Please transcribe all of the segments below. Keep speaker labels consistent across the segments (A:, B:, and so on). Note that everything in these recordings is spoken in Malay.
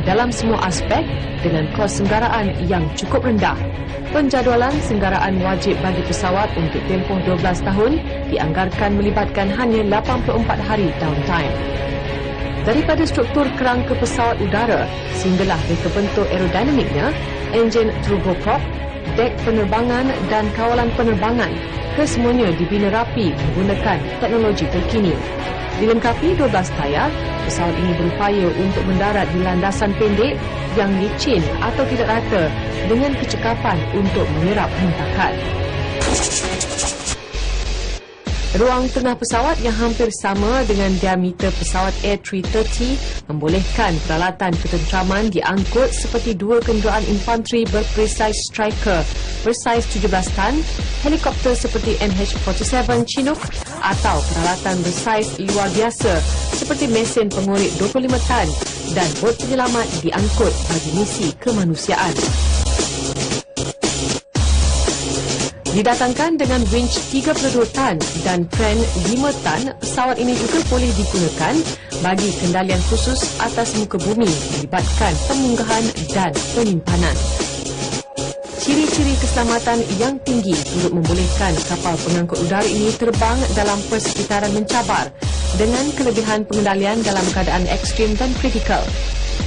A: dalam semua aspek dengan kos senggaraan yang cukup rendah. Penjadualan senggaraan wajib bagi pesawat untuk tempoh 12 tahun dianggarkan melibatkan hanya 84 hari downtime. Daripada struktur kerangka pesawat udara sehinggalah reka bentuk aerodinamiknya, enjin turboprop, dek penerbangan dan kawalan penerbangan, kesemuanya dibina rapi menggunakan teknologi terkini. Dilengkapi 12 tayar, pesawat ini berupaya untuk mendarat di landasan pendek yang licin atau tidak rata dengan kecekapan untuk menyerap hentakan. Ruang tengah pesawat yang hampir sama dengan diameter pesawat A330 membolehkan peralatan ketenteraman diangkut seperti dua kenderaan infanteri berperisai striker bersaiz 17 tan, helikopter seperti NH-47 Chinook atau peralatan bersaiz luar biasa seperti mesin pengurik 25 tan dan bot penyelamat diangkut bagi misi kemanusiaan. Didatangkan dengan winch 32 tan dan kren 5 tan, pesawat ini juga boleh digunakan bagi kendalian khusus atas muka bumi melibatkan pemunggahan dan penyimpanan. Ciri-ciri keselamatan yang tinggi turut membolehkan kapal pengangkut udara ini terbang dalam persekitaran mencabar dengan kelebihan pengendalian dalam keadaan ekstrim dan kritikal.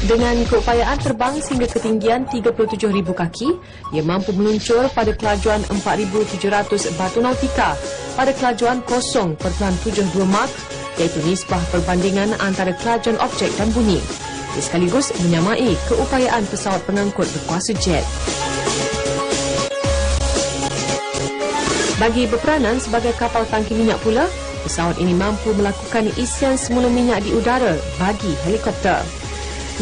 A: Dengan keupayaan terbang sehingga ketinggian 37,000 kaki, ia mampu meluncur pada kelajuan 4,700 batu nautika pada kelajuan 0.72 Mach, iaitu nisbah perbandingan antara kelajuan objek dan bunyi. Ia sekaligus menyamai keupayaan pesawat pengangkut berkuasa jet. Bagi berperanan sebagai kapal tangki minyak pula, pesawat ini mampu melakukan isian semula minyak di udara bagi helikopter.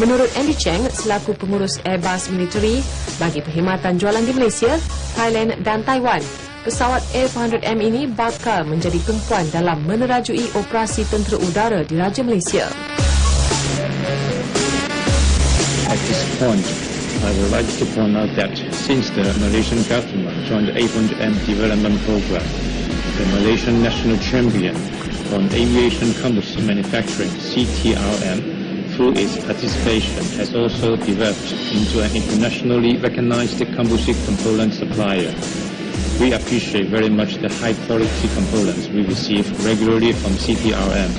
A: Menurut Andy Cheng selaku pengurus Airbus Military, bagi perkhidmatan jualan di Malaysia, Thailand dan Taiwan, pesawat A400M ini bakal menjadi tumpuan dalam menerajui operasi tentera udara di Raja Malaysia.
B: At this point, I would like to point out that since the Malaysian government joined the A400M development program, the Malaysian national champion on aviation composite manufacturing, CTRM, through its participation, has also developed into an internationally recognized composite component supplier. We appreciate very much the high-quality components we receive regularly from CTRM.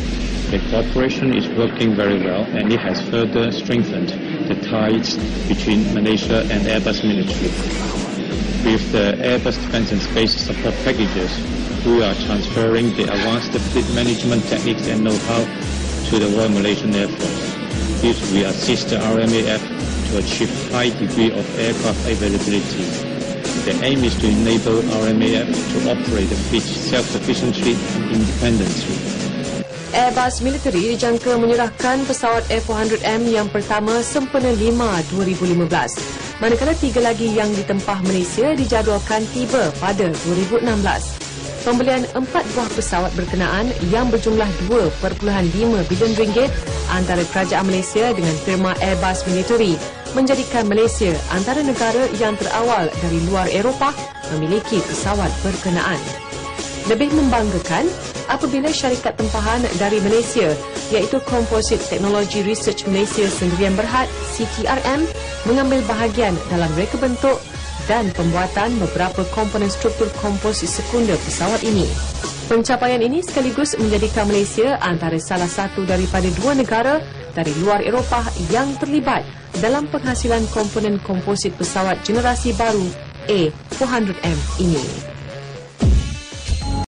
B: The cooperation is working very well, and it has further strengthened the ties between Malaysia and Airbus Military. With the Airbus Defence and Space support packages, we are transferring the advanced fleet management techniques and know-how to the Royal Malaysian Air Force. This will assist the RMAF to achieve high degree of aircraft availability. The aim is to enable RMAF to operate the fleet self-sufficiently and independently.
A: Airbus Military dijangka menyerahkan pesawat A400M yang pertama sempena 5 2015, manakala 3 lagi yang ditempah Malaysia dijadualkan tiba pada 2016. Pembelian 4 buah pesawat berkenaan yang berjumlah 2.5 bilion ringgit antara Kerajaan Malaysia dengan firma Airbus Military menjadikan Malaysia antara negara yang terawal dari luar Eropah memiliki pesawat berkenaan. Lebih membanggakan apabila syarikat tempahan dari Malaysia iaitu Composite Technology Research Malaysia Sendirian Berhad CTRM mengambil bahagian dalam reka bentuk dan pembuatan beberapa komponen struktur komposit sekunder pesawat ini. Pencapaian ini sekaligus menjadikan Malaysia antara salah satu daripada 2 negara dari luar Eropah yang terlibat dalam penghasilan komponen komposit pesawat generasi baru A400M ini.